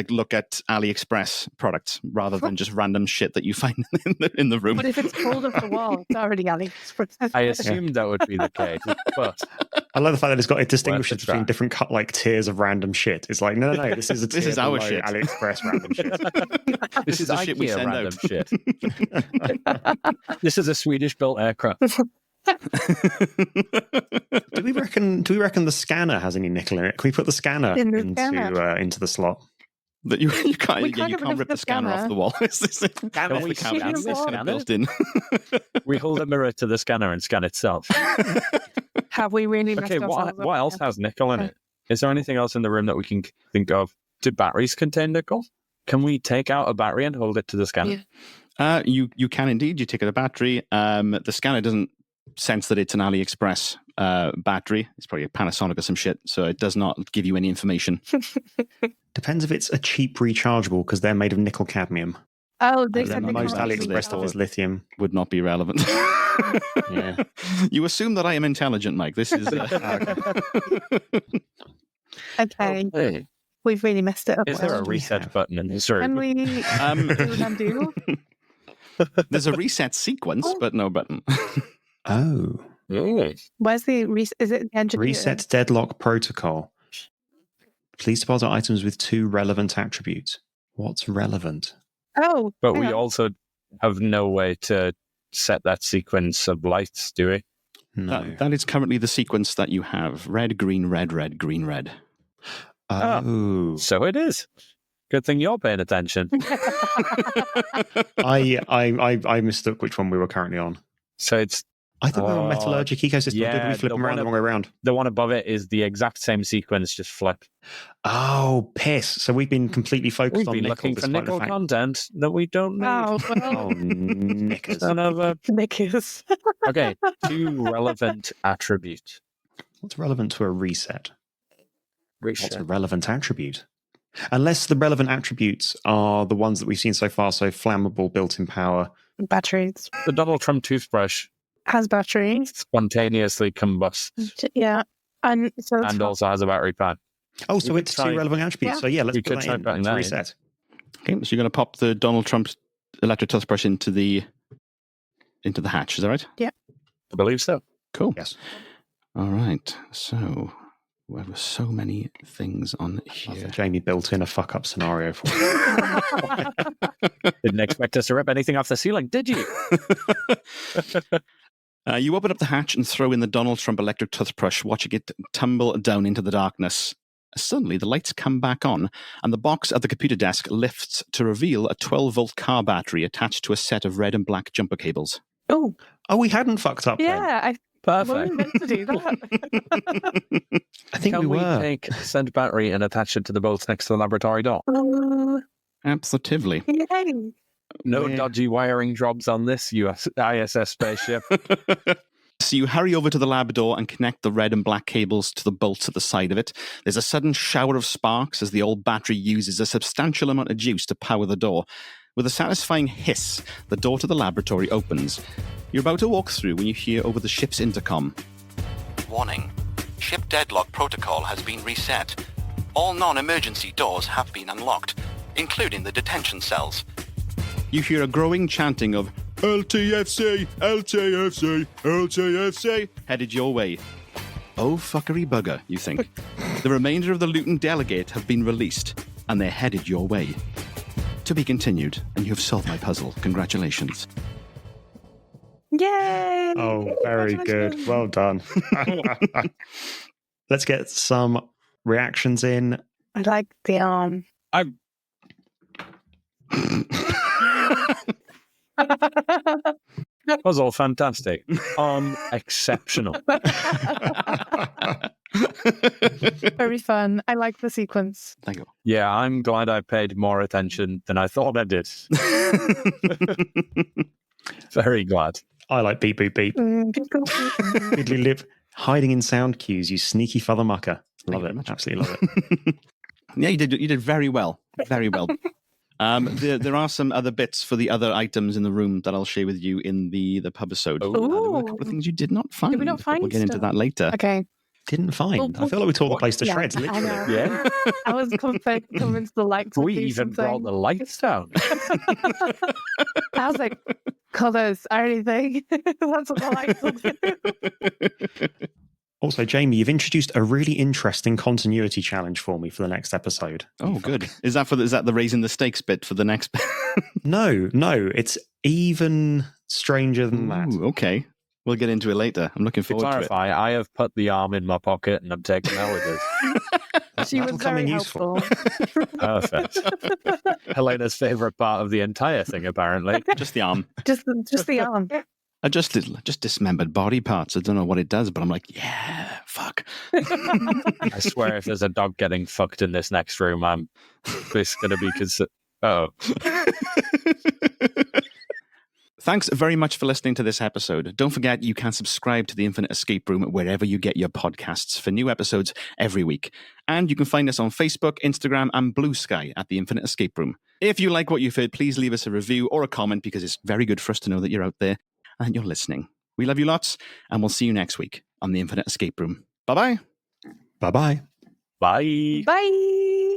Speaker 1: look at AliExpress products rather than just random shit that you find in the room.
Speaker 3: But if it's pulled off the wall, it's already AliExpress.
Speaker 4: I assumed that would be the case, but
Speaker 2: I love the fact that it distinguishes
Speaker 4: Worth a try.
Speaker 2: between different tiers of random shit. It's like, no, this is a
Speaker 1: This
Speaker 2: tier
Speaker 1: is our
Speaker 2: below
Speaker 1: shit.
Speaker 2: AliExpress random shit.
Speaker 4: this is
Speaker 1: the shit we
Speaker 4: IKEA
Speaker 1: send
Speaker 4: random
Speaker 1: out.
Speaker 4: shit. This is a Swedish-built aircraft.
Speaker 2: Do we reckon the scanner has any nickel in it? Can we put the scanner
Speaker 3: In the
Speaker 2: into
Speaker 3: scanner?
Speaker 2: into the slot?
Speaker 1: That you can't,
Speaker 3: We can't
Speaker 1: you
Speaker 3: get rid
Speaker 1: can't
Speaker 3: of
Speaker 1: rip
Speaker 3: the
Speaker 1: the scanner off
Speaker 3: scanner.
Speaker 1: the wall. It's this
Speaker 4: Can
Speaker 1: off
Speaker 4: we
Speaker 1: the cabinet.
Speaker 3: scan
Speaker 1: It's
Speaker 3: the
Speaker 1: kind of built in.
Speaker 4: We hold a mirror to the scanner and scan itself.
Speaker 3: Have we really messed
Speaker 4: Okay,
Speaker 3: ourselves
Speaker 4: what else
Speaker 3: up?
Speaker 4: has nickel in it? Is there anything else in the room that we can think of? Do batteries contain nickel? Can we take out a battery and hold it to the scanner?
Speaker 3: Yeah.
Speaker 1: You can indeed. You take out a battery. The scanner doesn't sense that it's an AliExpress battery. It's probably a Panasonic or some shit, so it does not give you any information.
Speaker 2: Depends if it's a cheap rechargeable because they're made of nickel cadmium.
Speaker 3: Oh, they
Speaker 1: Then
Speaker 3: said they
Speaker 2: Most
Speaker 3: can't
Speaker 1: AliExpress
Speaker 2: AliExpress stuff is lithium.
Speaker 1: Would not be relevant.
Speaker 2: Yeah.
Speaker 1: You assume that I am intelligent, Mike. This is.
Speaker 3: Okay,
Speaker 4: Hey,
Speaker 3: we've really messed it up.
Speaker 4: is there a
Speaker 2: do we
Speaker 4: reset
Speaker 2: have?
Speaker 4: button in this
Speaker 3: Can
Speaker 4: room?
Speaker 3: we do an undo?
Speaker 1: There's a reset sequence, but no button.
Speaker 2: Oh.
Speaker 3: Where's the is it the engineer?
Speaker 2: Reset deadlock protocol. Please deposit items with 2 relevant attributes. What's relevant?
Speaker 3: Oh,
Speaker 4: But
Speaker 3: hang
Speaker 4: we
Speaker 3: on.
Speaker 4: also have no way to set that sequence of lights, do we?
Speaker 2: No.
Speaker 1: That is currently the sequence that you have: red, green, red, red, green, red.
Speaker 2: Oh.
Speaker 4: So it is. Good thing you're paying attention.
Speaker 2: I mistook which one we were currently on.
Speaker 4: So it's
Speaker 2: I thought we were on Metallurgic Ecosystem.
Speaker 4: yeah,
Speaker 2: Did we flip
Speaker 4: the
Speaker 2: them around
Speaker 4: one
Speaker 2: the wrong way around?
Speaker 4: the one above it is the exact same sequence, just flip.
Speaker 2: Oh, piss. So we've been completely focused
Speaker 4: We've
Speaker 2: on
Speaker 4: been
Speaker 2: nickel
Speaker 4: looking for
Speaker 2: despite the
Speaker 4: nickel
Speaker 2: fact...
Speaker 4: content that we don't need.
Speaker 3: Oh, well,
Speaker 2: Oh, knickers.
Speaker 4: Son of a...
Speaker 3: Knickers.
Speaker 4: Okay, 2 relevant attributes.
Speaker 2: What's relevant to a reset? What's
Speaker 4: Reset.
Speaker 2: a relevant attribute? Unless the relevant attributes are the ones that we've seen so far, so flammable, built-in power.
Speaker 3: Batteries.
Speaker 4: The Donald Trump toothbrush
Speaker 3: Has batteries.
Speaker 4: spontaneously combusts
Speaker 3: Yeah. And so it's
Speaker 4: and also has a battery pack.
Speaker 2: Oh, so
Speaker 4: We
Speaker 2: it's
Speaker 4: could try-
Speaker 2: 2 relevant attributes.
Speaker 3: Yeah.
Speaker 2: So yeah, let's
Speaker 4: We
Speaker 2: put
Speaker 4: could
Speaker 2: that
Speaker 4: try
Speaker 2: in.
Speaker 4: putting
Speaker 2: Let's
Speaker 4: that in.
Speaker 2: reset.
Speaker 1: Okay, so you're going to pop the Donald Trump electric toothbrush into the hatch. Is that right?
Speaker 4: I believe so.
Speaker 1: Cool.
Speaker 2: Yes.
Speaker 1: All right. So there were so many things on
Speaker 2: I
Speaker 1: here.
Speaker 2: think Jamie built in a fuck-up scenario for it.
Speaker 4: Didn't expect us to rip anything off the ceiling, did you?
Speaker 1: You open up the hatch and throw in the Donald Trump electric toothbrush, watching it tumble down into the darkness. Suddenly, the lights come back on, and the box at the computer desk lifts to reveal a 12-volt car battery attached to a set of red and black jumper cables.
Speaker 3: Oh,
Speaker 2: Oh, we hadn't fucked up then.
Speaker 3: yeah. Were we
Speaker 4: Perfect.
Speaker 3: meant to do that?
Speaker 2: I think
Speaker 4: Can
Speaker 2: we
Speaker 4: we
Speaker 2: were.
Speaker 4: take said battery and attach it to the bolts next to the laboratory door?
Speaker 3: Oh,
Speaker 1: Absolutely.
Speaker 3: yay.
Speaker 4: No
Speaker 1: Yeah.
Speaker 4: dodgy wiring jobs on this ISS spaceship.
Speaker 1: So you hurry over to the lab door and connect the red and black cables to the bolts at the side of it. There's a sudden shower of sparks as the old battery uses a substantial amount of juice to power the door. With a satisfying hiss, the door to the laboratory opens. You're about to walk through when you hear over the ship's intercom. Warning. Ship deadlock protocol has been reset. All non-emergency doors have been unlocked, including the detention cells. You hear a growing chanting of LTFC, LTFC, LTFC headed your way. Oh, fuckery bugger, you think. The remainder of the Luton delegate have been released, and they're headed your way. To be continued, and you have solved my puzzle. Congratulations.
Speaker 3: Yay.
Speaker 2: Oh, very good.
Speaker 3: Congratulations.
Speaker 2: Well done. Let's get some reactions in.
Speaker 3: I like the arm.
Speaker 4: That was all fantastic. Exceptional.
Speaker 3: Very fun. I like the sequence.
Speaker 1: Thank you.
Speaker 4: Yeah, I'm glad I paid more attention than I thought I did. Very glad.
Speaker 2: I like beep, boop, beep. Fiddly lip, hiding in sound cues, you sneaky father mucker. Love it. Absolutely love it.
Speaker 1: Yeah, you did very well. Very well. There are some other bits for the other items in the room that I'll share with you in the pub-isode.
Speaker 4: Ooh.
Speaker 1: There were a couple of things you did not find.
Speaker 3: Did we not
Speaker 1: but
Speaker 3: find
Speaker 1: We'll get into
Speaker 3: stuff?
Speaker 1: that later.
Speaker 3: Okay.
Speaker 2: Didn't find. I feel like we tore the place to shreds,
Speaker 3: I
Speaker 2: literally.
Speaker 3: know.
Speaker 4: Yeah.
Speaker 3: I was convinced the lights would
Speaker 4: We
Speaker 3: do
Speaker 4: even brought
Speaker 3: something.
Speaker 4: the lights down.
Speaker 3: I was like, colours or anything. That's what the lights will do.
Speaker 2: Also, Jamie, you've introduced a really interesting continuity challenge for me for the next episode.
Speaker 1: Oh, good. Is that the raising the stakes bit for the next bit?
Speaker 2: No, it's even stranger than that.
Speaker 1: Ooh, okay. We'll get into it later. I'm looking
Speaker 4: To
Speaker 1: forward to it.
Speaker 4: clarify, I have put the arm in my pocket and I'm taking melodies.
Speaker 3: She was
Speaker 2: That'll come
Speaker 3: very
Speaker 2: in
Speaker 3: helpful.
Speaker 2: useful.
Speaker 4: Perfect. Helena's favourite part of the entire thing, apparently.
Speaker 1: Just the arm.
Speaker 3: just the arm.
Speaker 1: Just dismembered body parts. I don't know what it does, but I'm like, yeah, fuck.
Speaker 4: I swear if there's a dog getting fucked in this next room, it's going to be because... Oh.
Speaker 1: Thanks very much for listening to this episode. Don't forget you can subscribe to the Infinite Escape Room wherever you get your podcasts for new episodes every week. And you can find us on Facebook, Instagram, and Blue Sky at the Infinite Escape Room. If you like what you've heard, please leave us a review or a comment because it's very good for us to know that you're out there and you're listening. We love you lots, and we'll see you next week on the Infinite Escape Room. Bye-bye.
Speaker 2: Bye-bye.
Speaker 4: Bye.
Speaker 3: Bye.